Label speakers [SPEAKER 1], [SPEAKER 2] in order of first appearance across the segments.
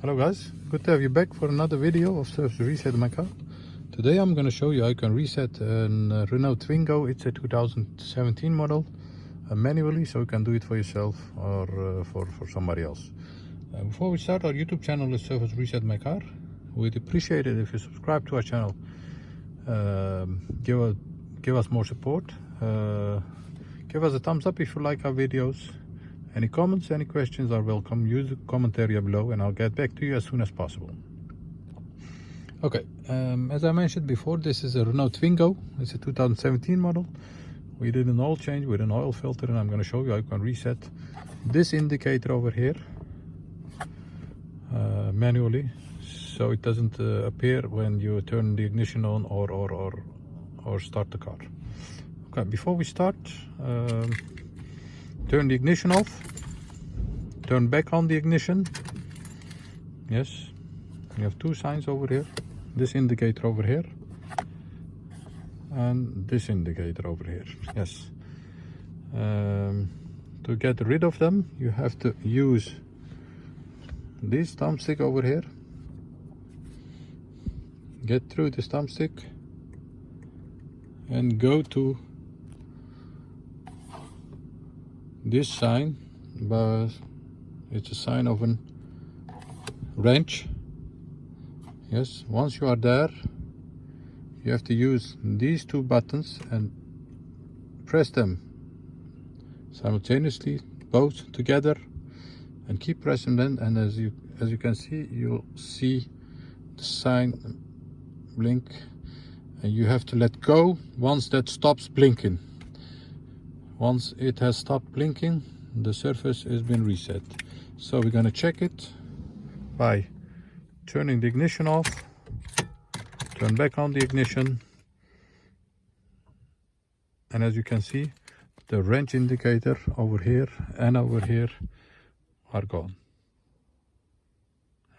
[SPEAKER 1] Hello guys, good to have you back for another video of Service Reset my car. Today I'm going to show you how you can reset a Renault Twingo. It's a 2017 model manually, so you can do it for yourself or for somebody else. Before we start, our YouTube channel is Service Reset my car. We'd appreciate it if you subscribe to our channel. Give us more support. Give us a thumbs up if you like our videos. Any comments, any questions are welcome. Use the comment area below and I'll get back to you as soon as possible. Okay, as I mentioned before, this is a Renault Twingo. It's a 2017 model. We did an oil change with an oil filter, and I'm going to show you how you can reset this indicator over here manually, so it doesn't appear when you turn the ignition on or start the car. Okay, before we start, turn the ignition off, turn back on the ignition. Yes, you have two signs over here, this indicator over here and this indicator over here. Yes, to get rid of them you have to use this thumbstick over here. Get through this thumbstick and go to this sign, but it's a sign of a wrench. Yes, once you are there, you have to use these two buttons and press them simultaneously, both together, and keep pressing them. And as you can see, you'll see the sign blink, and you have to let go once that stops blinking. Once it has stopped blinking, the surface has been reset. So we're going to check it by turning the ignition off, turn back on the ignition, and as you can see, the wrench indicator over here and over here are gone.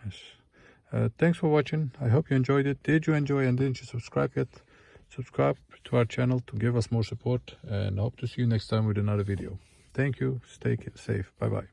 [SPEAKER 1] Yes. Thanks for watching. I hope you enjoyed it. Did you enjoy and didn't you subscribe yet? Subscribe to our channel to give us more support, and hope to see you next time with another video. Thank you. Stay safe. Bye bye.